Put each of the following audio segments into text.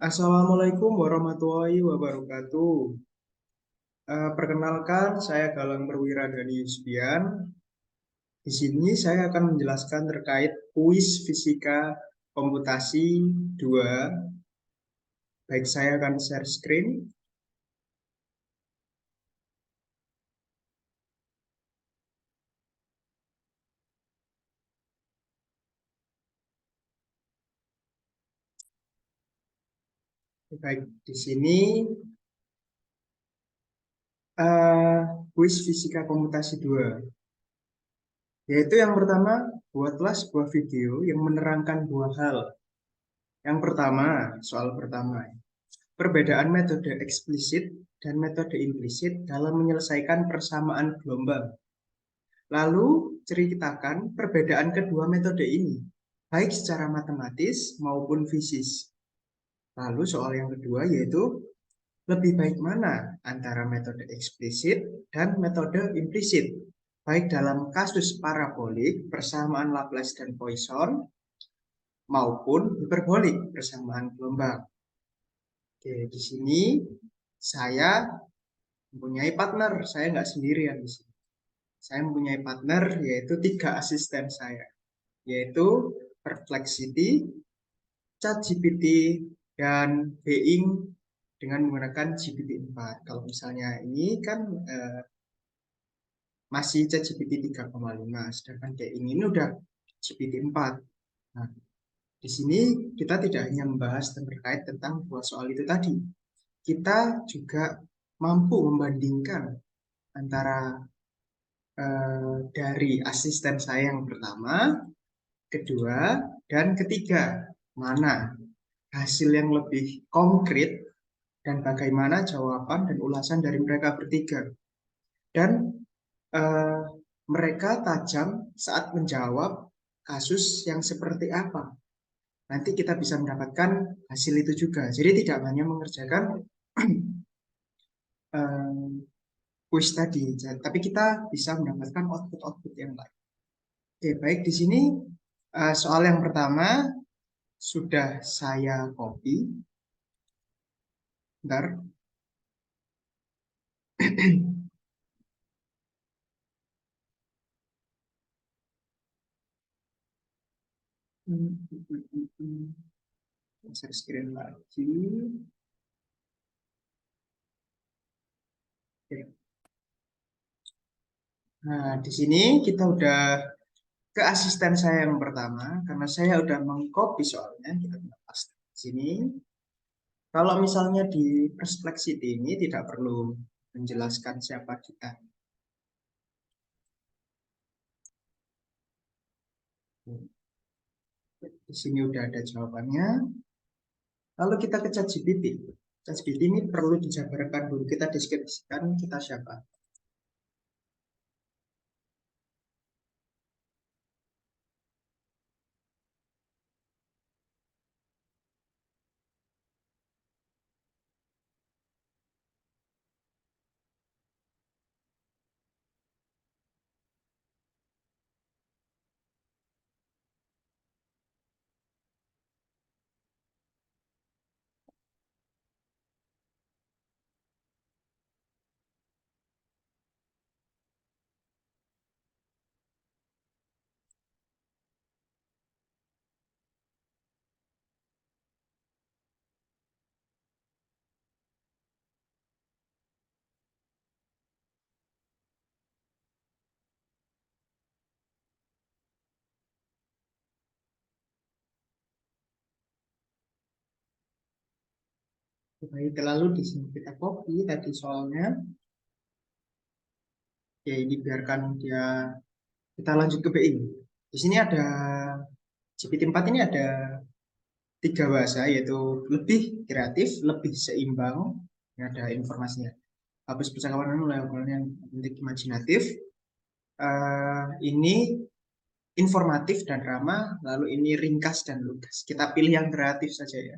Assalamualaikum warahmatullahi wabarakatuh. Perkenalkan, saya Galang Perwira dari Yusbian. Di sini saya akan menjelaskan terkait kuis fisika komputasi 2. Baik, saya akan share screen. Baik, di sini eh, kuis fisika komputasi 2. Yaitu yang pertama, buatlah sebuah video yang menerangkan dua hal. Yang pertama, soal pertama. Perbedaan metode eksplisit dan metode implisit dalam menyelesaikan persamaan gelombang. Lalu, ceritakan perbedaan kedua metode ini, baik secara matematis maupun fisis. Lalu, soal yang kedua yaitu, lebih baik mana antara metode eksplisit dan metode implisit, baik dalam kasus parabolik, persamaan Laplace dan Poisson, maupun hiperbolik, persamaan gelombang. Oke, di sini saya mempunyai partner, saya nggak sendirian di sini. Saya mempunyai partner yaitu 3 asisten saya, yaitu Perplexity, ChatGPT, dan Bing dengan menggunakan GPT-4. Kalau misalnya ini kan masih ChatGPT 3,5, sedangkan Bing ini udah GPT-4. Nah, di sini kita tidak hanya membahas terkait tentang dua soal itu tadi, kita juga mampu membandingkan antara dari asisten saya yang pertama, kedua, dan ketiga. Mana hasil yang lebih konkret dan bagaimana jawaban dan ulasan dari mereka bertiga. Dan eh, mereka tajam saat menjawab kasus yang seperti apa. Nanti kita bisa mendapatkan hasil itu juga. Jadi tidak hanya mengerjakan kuis tadi, tapi kita bisa mendapatkan output-output yang lain. Oke, baik di sini soal yang pertama sudah saya copy. Bentar. Share screen lagi. Oke. Nah, di sini kita udah ke asisten saya yang pertama, karena saya udah mengcopy soalnya. Kita paste di sini. Kalau misalnya di Perplexity ini tidak perlu menjelaskan siapa kita. Di sini udah ada jawabannya. Lalu kita ke ChatGPT. ChatGPT ini perlu dijabarkan dulu. Kita deskripsikan kita siapa. Baik, lalu di sini kita copy tadi soalnya. Ya ini biarkan dia, kita lanjut ke BI. Di sini ada GPT-4 ini ada 3 bahasa, yaitu lebih kreatif, lebih seimbang. Ini ada informasinya. Hapus percakapan mulai yang penting imajinatif. Ini informatif dan ramah, lalu ini ringkas dan lugas. Kita pilih yang kreatif saja ya.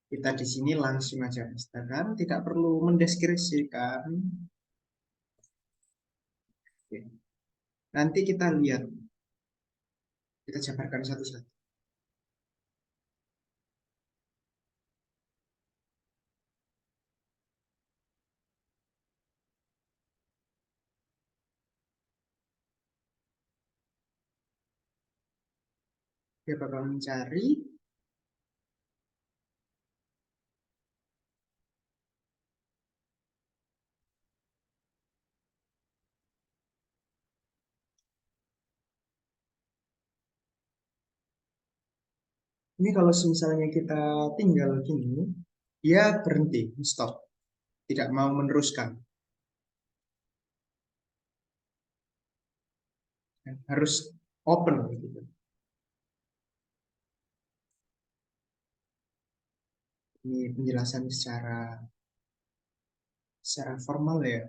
Kita di sini langsung aja, misalkan tidak perlu mendeskripsikan. Oke. Nanti kita lihat, kita jabarkan satu-satu. Dia bakal mencari ini. Kalau misalnya kita tinggal gini, dia berhenti, stop, tidak mau meneruskan. Harus open gitu. Ini penjelasan secara formal ya,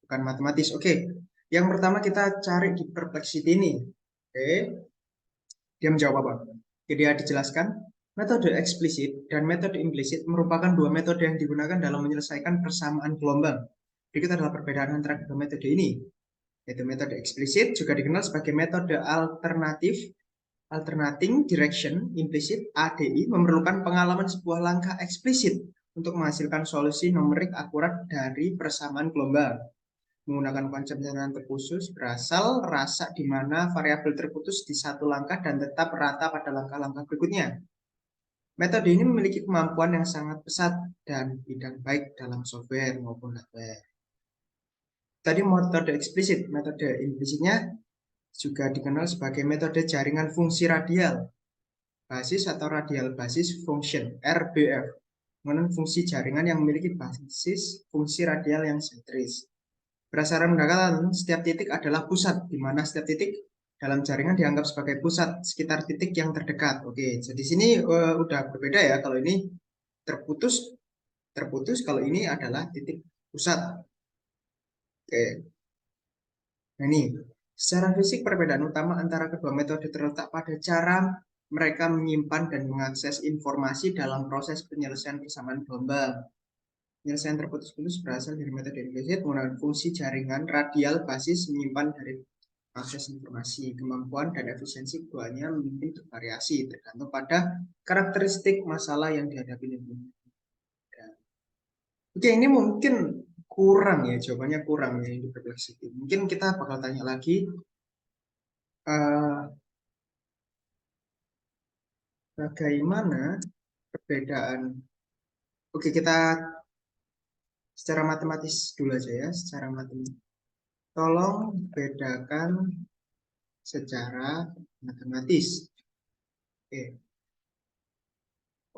bukan matematis. Oke, yang pertama kita cari di perplexity ini. Oke, dia menjawab apa? Jadi dia dijelaskan, metode eksplisit dan metode implisit merupakan dua metode yang digunakan dalam menyelesaikan persamaan gelombang. Berikut adalah perbedaan antara kedua metode ini. Yaitu metode eksplisit juga dikenal sebagai metode alternatif, alternating direction implicit (ADI), memerlukan pengalaman sebuah langkah eksplisit untuk menghasilkan solusi numerik akurat dari persamaan gelombang. Menggunakan konsep catatan terkhusus berasal rasa di mana variabel terputus di satu langkah dan tetap rata pada langkah-langkah berikutnya. Metode ini memiliki kemampuan yang sangat pesat dan bidang baik dalam software maupun hardware. Tadi metode eksplisit, metode implisitnya juga dikenal sebagai metode jaringan fungsi radial basis atau radial basis function (RBF), mengenai fungsi jaringan yang memiliki basis fungsi radial yang sentris. Berdasarkan pendekatan, setiap titik adalah pusat, di mana setiap titik dalam jaringan dianggap sebagai pusat sekitar titik yang terdekat. Oke, jadi sini udah berbeda ya. Kalau ini terputus, kalau ini adalah titik pusat. Oke. Nah ini, secara fisik perbedaan utama antara kedua metode terletak pada cara mereka menyimpan dan mengakses informasi dalam proses penyelesaian persamaan gelombang. Penyelesaian terputus-putus berasal dari metode implisit menggunakan fungsi jaringan radial basis menyimpan dari akses informasi. Kemampuan dan efisiensi keduanya mungkin bervariasi tergantung pada karakteristik masalah yang dihadapi lingkungan. Oke, ini mungkin kurang ya, jawabannya kurang ya di perplexity. Mungkin kita bakal tanya lagi bagaimana perbedaan. Oke, kita secara matematis dulu aja ya, secara matematis. Tolong bedakan secara matematis. Oke.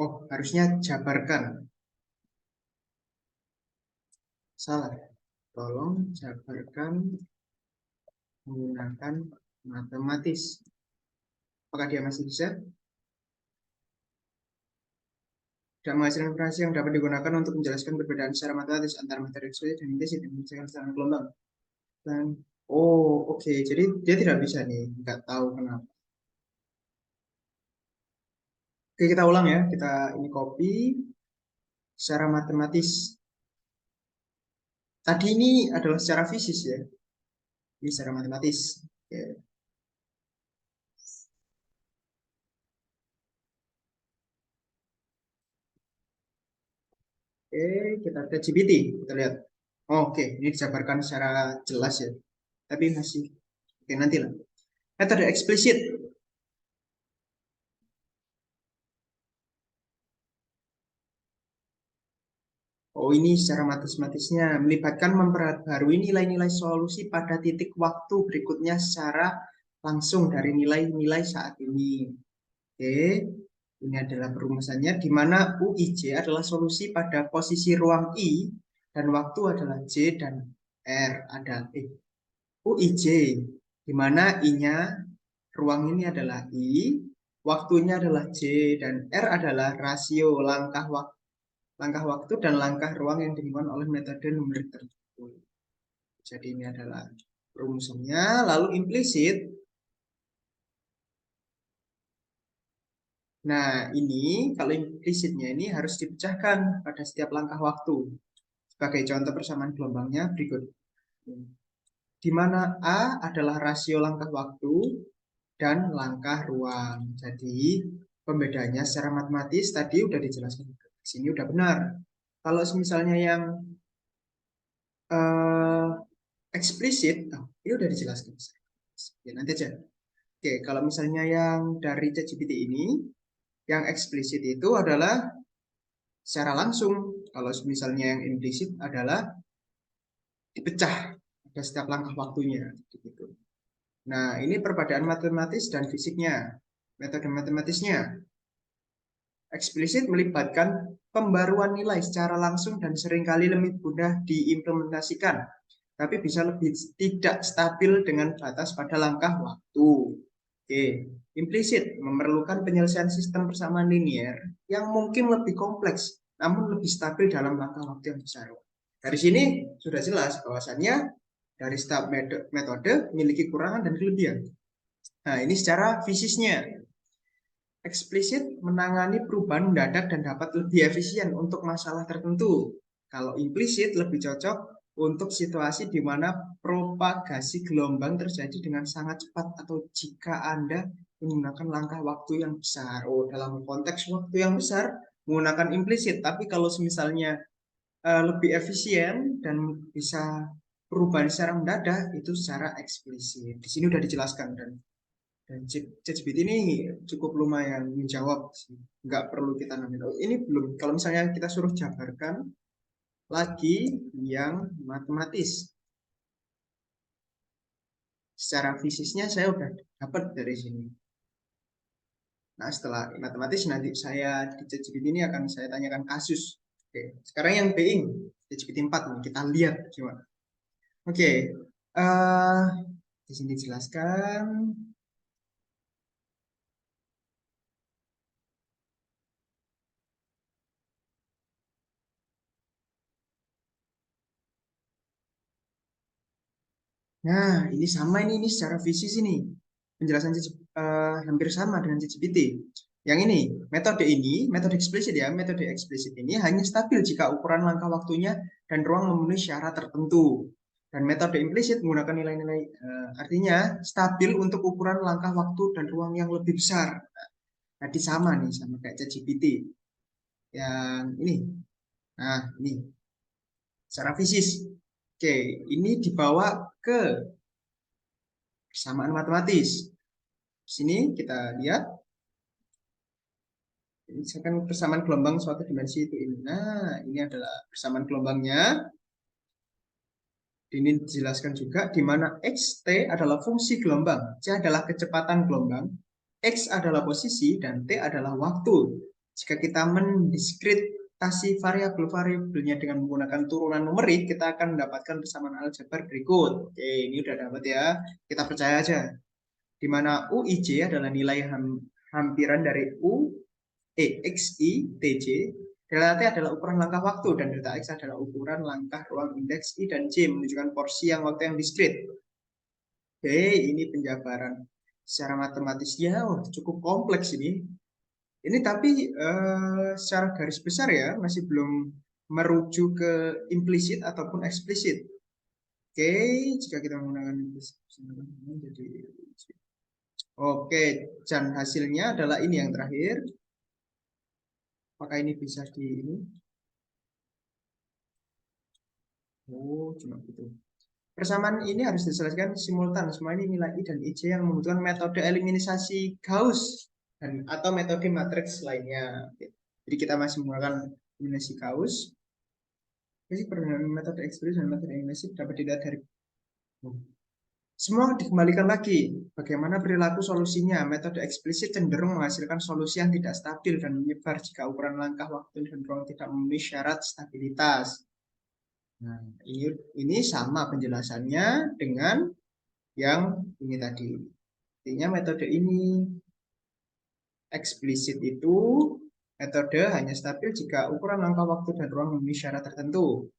Oh, harusnya jabarkan. Salah. Tolong jabarkan menggunakan matematis. Apakah dia masih bisa? Dan menghasilkan informasi yang dapat digunakan untuk menjelaskan perbedaan secara matematis antara metode eksplisit dan implisit dan menyelesaikan secara gelombang. Dan oke. Jadi dia tidak bisa nih, nggak tahu kenapa. Oke, kita ulang ya. Kita ini copy secara matematis. Tadi ini adalah secara fisis ya. Ini secara matematis. Oke. Oke, kita lihat GPT. Kita lihat. Oke, ini dijabarkan secara jelas ya. Tapi masih. Oke, nanti lah. Metode eksplisit. Oh, ini secara matematisnya melibatkan memperbarui nilai-nilai solusi pada titik waktu berikutnya secara langsung dari nilai-nilai saat ini. Oke, ini adalah perumusannya di mana UIJ adalah solusi pada posisi ruang I dan waktu adalah J dan R. Ada UIJ di mana I-nya ruang ini adalah I, waktunya adalah J dan R adalah rasio langkah waktu dan langkah ruang yang ditemukan oleh metode numerik tertentu. Jadi ini adalah rumusannya. Lalu implisit. Nah, ini kalau implisitnya ini harus dipecahkan pada setiap langkah waktu. Sebagai contoh persamaan gelombangnya berikut. Di mana A adalah rasio langkah waktu dan langkah ruang. Jadi pembedanya secara matematis tadi udah dijelaskan. Di sini udah benar. Kalau misalnya yang eksplisit, ini udah dijelaskan. Ya, nanti aja. Oke, kalau misalnya yang dari ChatGPT ini, yang eksplisit itu adalah secara langsung. Kalau misalnya yang implisit adalah dipecah ada setiap langkah waktunya gitu. Nah, ini perbedaan matematis dan fisiknya. Metode matematisnya eksplisit melibatkan pembaruan nilai secara langsung dan seringkali lebih mudah diimplementasikan, tapi bisa lebih tidak stabil dengan batas pada langkah waktu. Oke, implisit memerlukan penyelesaian sistem persamaan linier yang mungkin lebih kompleks, namun lebih stabil dalam langkah waktu yang besar. Dari sini sudah jelas bahwasannya dari setiap metode memiliki kekurangan dan kelebihan. Nah, ini secara fisiknya. Eksplisit menangani perubahan mendadak dan dapat lebih efisien untuk masalah tertentu. Kalau implisit lebih cocok untuk situasi di mana propagasi gelombang terjadi dengan sangat cepat atau jika Anda menggunakan langkah waktu yang besar. Oh, dalam konteks waktu yang besar menggunakan implisit, tapi kalau misalnya lebih efisien dan bisa perubahan secara mendadak itu secara eksplisit. Di sini sudah dijelaskan dan ChatGPT ini cukup lumayan menjawab sih. Nggak perlu kita nanya. Ini belum, kalau misalnya kita suruh jabarkan lagi yang matematis. Secara fisiknya saya udah dapat dari sini. Nah, setelah matematis nanti saya di ChatGPT ini akan saya tanyakan kasus. Oke, sekarang yang being ChatGPT 4 nih, kita lihat gimana. Oke, di sini dijelaskan. Nah, ini sama ini secara fisik ini. Penjelasan hampir sama dengan ChatGPT. Yang ini, metode eksplisit ya, metode eksplisit ini hanya stabil jika ukuran langkah waktunya dan ruang memenuhi syarat tertentu. Dan metode implisit menggunakan nilai-nilai, artinya stabil untuk ukuran langkah waktu dan ruang yang lebih besar. Tadi sama nih, sama kayak ChatGPT. Yang ini, nah ini, secara fisik. Oke, ini dibawa ke persamaan matematis. Di sini kita lihat misalkan persamaan gelombang suatu dimensi itu ini. Nah, ini adalah persamaan gelombangnya. Ini dijelaskan juga di mana xt adalah fungsi gelombang, c adalah kecepatan gelombang, x adalah posisi, dan t adalah waktu. Jika kita mendiskretasi variabel-variabelnya dengan menggunakan turunan numerik, kita akan mendapatkan persamaan aljabar berikut. Oke, ini udah dapat ya. Kita percaya aja. Di mana uij adalah nilai hampiran dari xi tj. Delta t adalah ukuran langkah waktu dan delta x adalah ukuran langkah ruang indeks i dan j menunjukkan porsi yang waktu yang diskrit. Oke, ini penjabaran secara matematisnya cukup kompleks ini. Ini tapi secara garis besar ya masih belum merujuk ke implisit ataupun eksplisit. Oke, jika kita menggunakan jadi oke, dan hasilnya adalah ini yang terakhir. Apakah ini bisa di ini? Oh, cuma gitu. Persamaan ini harus diselesaikan simultan. Semua ini nilai I dan IJ yang membutuhkan metode eliminasi Gauss dan atau metode matriks lainnya. Jadi kita masih menggunakan eliminasi Gauss. Jadi perbedaan metode eksplisit dan metode eliminasi dapat dilihat dari semua dikembalikan lagi. Bagaimana perilaku solusinya? Metode eksplisit cenderung menghasilkan solusi yang tidak stabil dan menyebar jika ukuran langkah waktu dan ruang tidak memenuhi syarat stabilitas. Nah, ini sama penjelasannya dengan yang ini tadi. Artinya metode ini eksplisit itu metode hanya stabil jika ukuran langkah waktu dan ruang memenuhi syarat tertentu.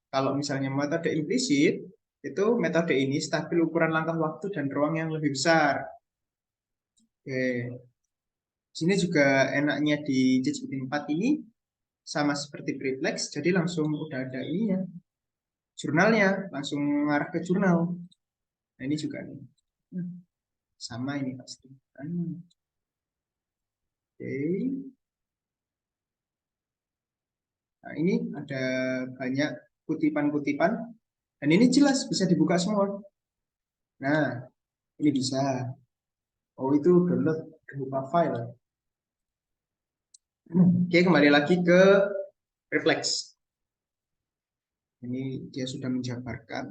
Kalau misalnya metode implisit, itu metode ini stabil ukuran langkah waktu dan ruang yang lebih besar. Oke. Sini juga enaknya di ChatGPT 4 ini sama seperti Preflex, jadi langsung udah ada ini ya, jurnalnya, langsung mengarah ke jurnal. Nah ini juga nih. Sama ini pasti. Oke. Nah, ini ada banyak kutipan-kutipan dan ini jelas bisa dibuka semua. Nah, ini bisa. Oh, itu download berupa file. Oke, kembali lagi ke refleks. Ini dia sudah menjabarkan.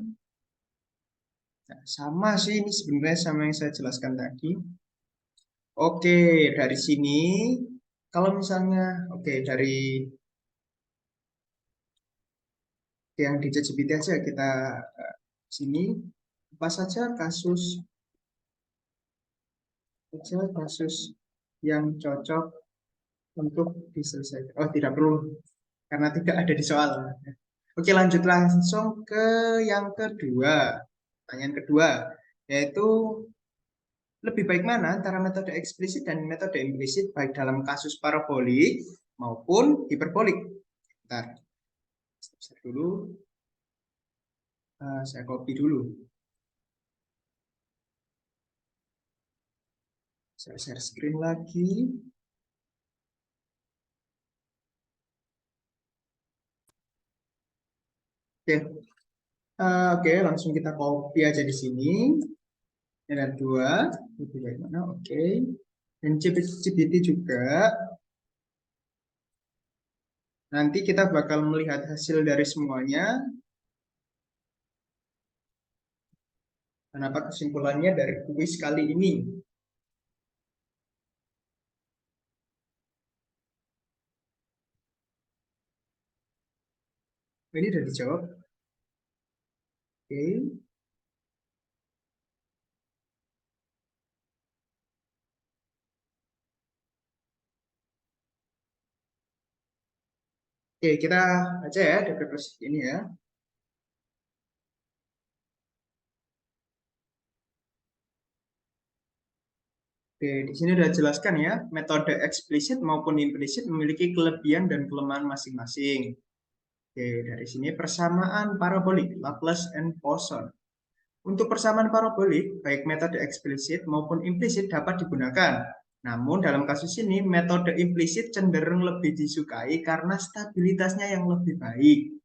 Nah, sama sih ini sebenarnya sama yang saya jelaskan tadi. Oke, dari sini kalau misalnya dari yang di ChatGPT aja kita sini apa saja kasus yang cocok untuk diselesaikan. Oh, tidak perlu karena tidak ada di soal. Oke, lanjut langsung ke yang kedua. Pertanyaan kedua, yaitu lebih baik mana antara metode eksplisit dan metode implisit baik dalam kasus parabolik maupun hiperbolik. Bentar, stop dulu. Saya copy dulu. Saya share screen lagi. Oke, langsung kita copy aja di sini. Ada dua, lebih baik mana? Oke. Dan ChatGPT juga. Nanti kita bakal melihat hasil dari semuanya. Dan apa kesimpulannya dari kuis kali ini? Ini sudah dijawab. Oke. Oke, kita baca ya depresi ini ya. Oke, di sini sudah jelaskan ya, metode eksplisit maupun implisit memiliki kelebihan dan kelemahan masing-masing. Oke, dari sini persamaan parabolik, Laplace and Poisson. Untuk persamaan parabolik, baik metode eksplisit maupun implisit dapat digunakan. Namun dalam kasus ini, metode implisit cenderung lebih disukai karena stabilitasnya yang lebih baik.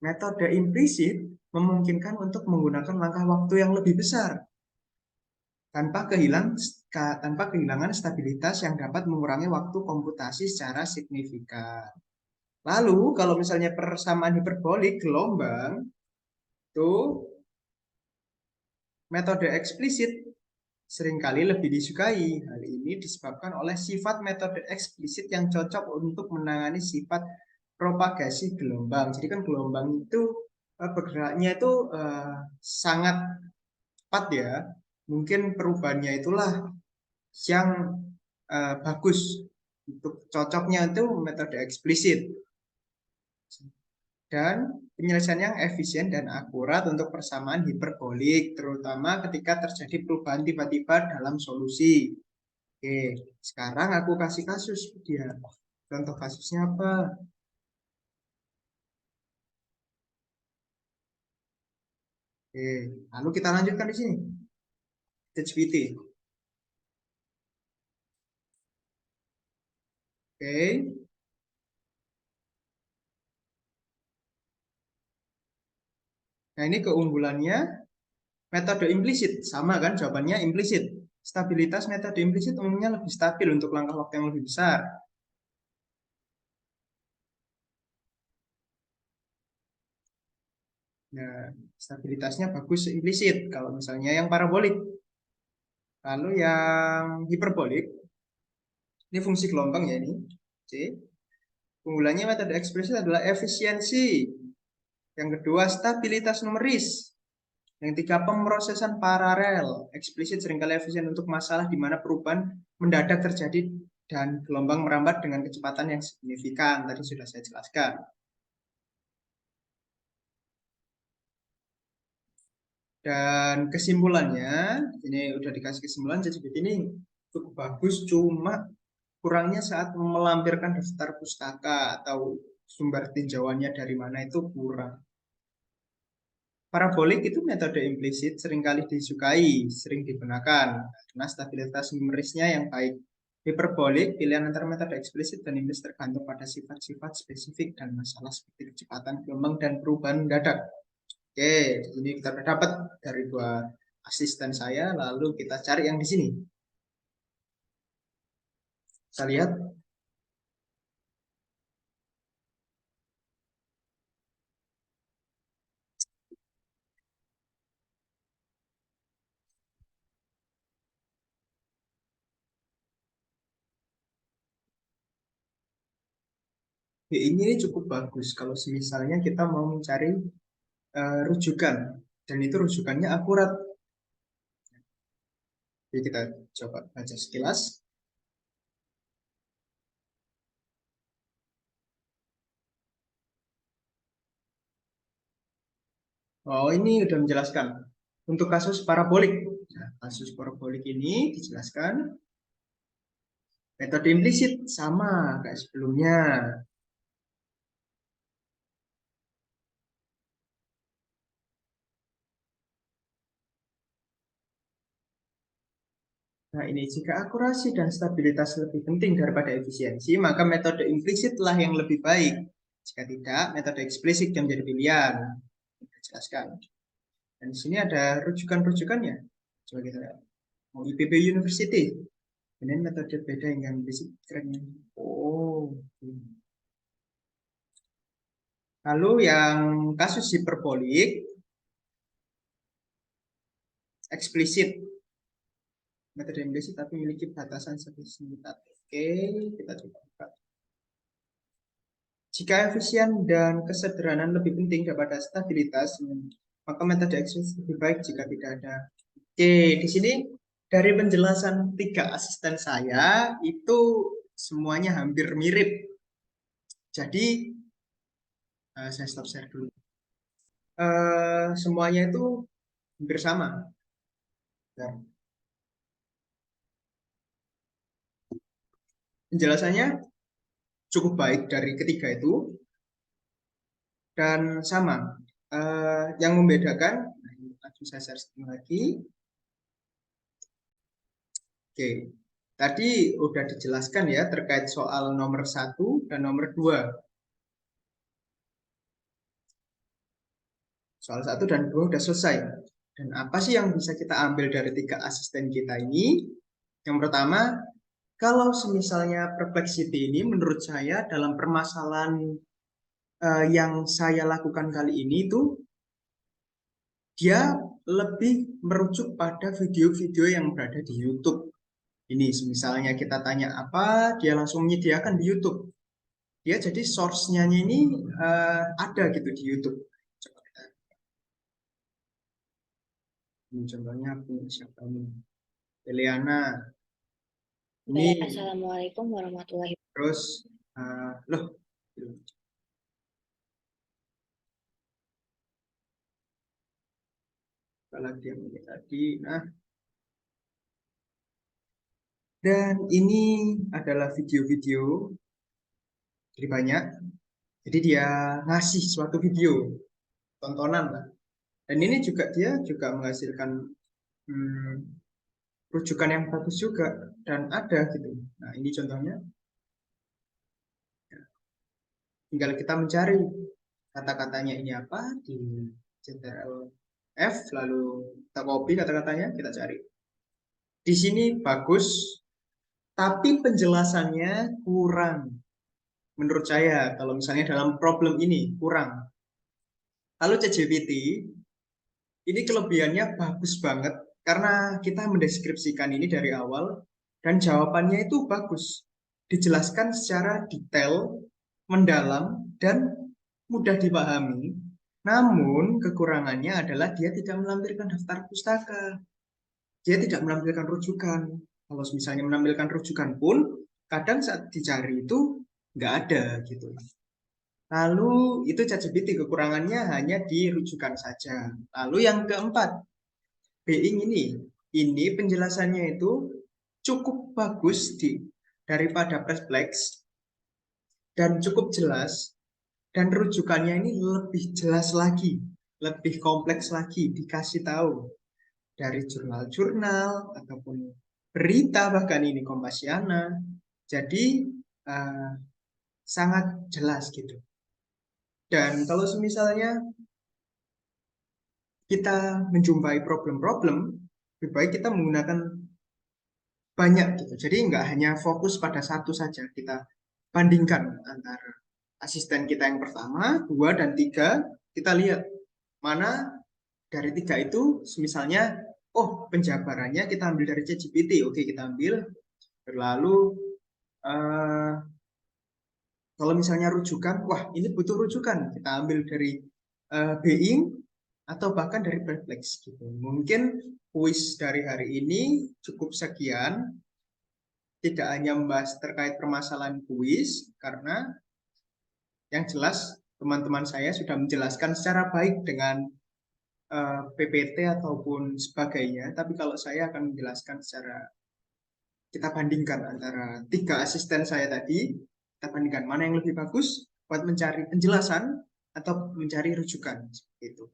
Metode implisit memungkinkan untuk menggunakan langkah waktu yang lebih besar tanpa kehilangan stabilitas yang dapat mengurangi waktu komputasi secara signifikan. Lalu kalau misalnya persamaan hiperbolik gelombang itu metode eksplisit seringkali lebih disukai. Hal ini disebabkan oleh sifat metode eksplisit yang cocok untuk menangani sifat propagasi gelombang. Jadi kan gelombang itu bergeraknya itu sangat cepat ya. Mungkin perubahannya itulah yang bagus untuk cocoknya itu metode eksplisit dan penyelesaian yang efisien dan akurat untuk persamaan hiperbolik terutama ketika terjadi perubahan tiba-tiba dalam solusi. Oke, sekarang aku kasih kasus dia. Contoh kasusnya apa? Oke, lalu kita lanjutkan di sini. ChatGPT. Oke. Nah, ini keunggulannya metode implisit. Sama kan jawabannya implisit. Stabilitas metode implisit umumnya lebih stabil untuk langkah waktu yang lebih besar. Nah, stabilitasnya bagus implisit kalau misalnya yang parabolik. Lalu yang hiperbolik, ini fungsi gelombang ya ini. C. Keunggulannya metode eksplisit adalah efisiensi. Yang kedua, stabilitas numeris. Yang tiga, pemrosesan paralel. Eksplisit seringkali efisien untuk masalah di mana perubahan mendadak terjadi dan gelombang merambat dengan kecepatan yang signifikan. Tadi sudah saya jelaskan. Dan kesimpulannya, ini udah dikasih kesimpulan, jadi ini cukup bagus, cuma kurangnya saat melampirkan daftar pustaka atau sumber tinjauannya dari mana itu kurang. Parabolik itu metode implisit seringkali disukai, sering digunakan karena stabilitas numerisnya yang baik. Hiperbolik, pilihan antara metode eksplisit dan implisit tergantung pada sifat-sifat spesifik dan masalah seperti kecepatan gelombang dan perubahan mendadak. Oke, ini kita dapat dari dua asisten saya, lalu kita cari yang di sini. Kita lihat. Ini cukup bagus kalau misalnya kita mau mencari rujukan dan itu rujukannya akurat. Jadi kita coba baca sekilas. Oh, ini udah menjelaskan untuk kasus parabolik. Nah, kasus parabolik ini dijelaskan metode implisit sama kayak sebelumnya. Nah, ini jika akurasi dan stabilitas lebih penting daripada efisiensi, maka metode implisitlah yang lebih baik. Jika tidak, metode eksplisit yang menjadi pilihan. Kita jelaskan. Dan di sini ada rujukan-rujukannya. Coba kita lihat. Mau IPB University. Ini metode beda yang implisit kerennya. Oh. Lalu yang kasus hiperbolik, eksplisit. Metode implisit tapi memiliki batasan spesifik. Oke, kita coba buka. Jika efisien dan kesederhanaan lebih penting daripada stabilitas, maka metode eksplisit lebih baik jika tidak ada. Oke, di sini dari penjelasan 3 asisten saya itu semuanya hampir mirip. Jadi saya stop share dulu. Semuanya itu hampir sama. Nah, penjelasannya cukup baik dari ketiga itu dan sama. Yang membedakan, langsung saya share screen lagi. Oke, tadi udah dijelaskan ya terkait soal nomor 1 dan nomor 2. Soal 1 dan 2 udah selesai. Dan apa sih yang bisa kita ambil dari 3 asisten kita ini? Yang pertama, kalau semisalnya perplexity ini menurut saya dalam permasalahan yang saya lakukan kali ini itu dia lebih merujuk pada video-video yang berada di YouTube. Ini misalnya kita tanya apa, dia langsung menyediakan di YouTube. Dia jadi source-nya ini ada gitu di YouTube. Coba kita ini contohnya siapa ini? Eliana. Ini Baik, Assalamualaikum warahmatullahi wabarakatuh. terus loh kalau dia ini tadi. Nah, dan ini adalah video-video jadi banyak. Jadi dia ngasih suatu video tontonan lah. Dan ini juga dia juga menghasilkan hmm, rujukan yang bagus juga dan ada gitu. Nah, ini contohnya. Tinggal kita mencari kata-katanya ini apa di Ctrl F, lalu kita copy kata-katanya, kita cari. Di sini bagus, tapi penjelasannya kurang. Menurut saya, kalau misalnya dalam problem ini kurang. Lalu ChatGPT, ini kelebihannya bagus banget karena kita mendeskripsikan ini dari awal dan jawabannya itu bagus. Dijelaskan secara detail, mendalam, dan mudah dipahami. Namun kekurangannya adalah dia tidak melampirkan daftar pustaka. Dia tidak menampilkan rujukan. Kalau misalnya menampilkan rujukan pun, kadang saat dicari itu nggak ada gitu. Lalu itu ChatGPT kekurangannya hanya di rujukan saja. Lalu yang keempat, Being ini penjelasannya itu cukup bagus daripada Perplex dan cukup jelas dan rujukannya ini lebih jelas lagi, lebih kompleks lagi dikasih tahu dari jurnal-jurnal ataupun berita bahkan ini Kompasiana. Jadi uh, sangat jelas gitu. Dan kalau misalnya kita menjumpai problem-problem, lebih baik kita menggunakan banyak gitu. Jadi nggak hanya fokus pada satu saja. Kita bandingkan antara asisten kita yang pertama, dua, dan tiga. Kita lihat mana dari tiga itu, misalnya, oh penjabarannya kita ambil dari ChatGPT. Oke, kita ambil. Lalu eh, kalau misalnya rujukan, wah ini butuh rujukan. Kita ambil dari Being atau bahkan dari Perplex gitu. Mungkin kuis dari hari ini cukup sekian. Tidak hanya membahas terkait permasalahan kuis, karena yang jelas teman-teman saya sudah menjelaskan secara baik dengan PPT ataupun sebagainya. Tapi kalau saya akan menjelaskan secara, kita bandingkan antara tiga asisten saya tadi, kita bandingkan mana yang lebih bagus buat mencari penjelasan atau mencari rujukan. Seperti itu.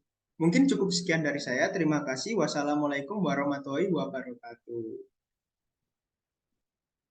Mungkin cukup sekian dari saya. Terima kasih. Wassalamualaikum warahmatullahi wabarakatuh.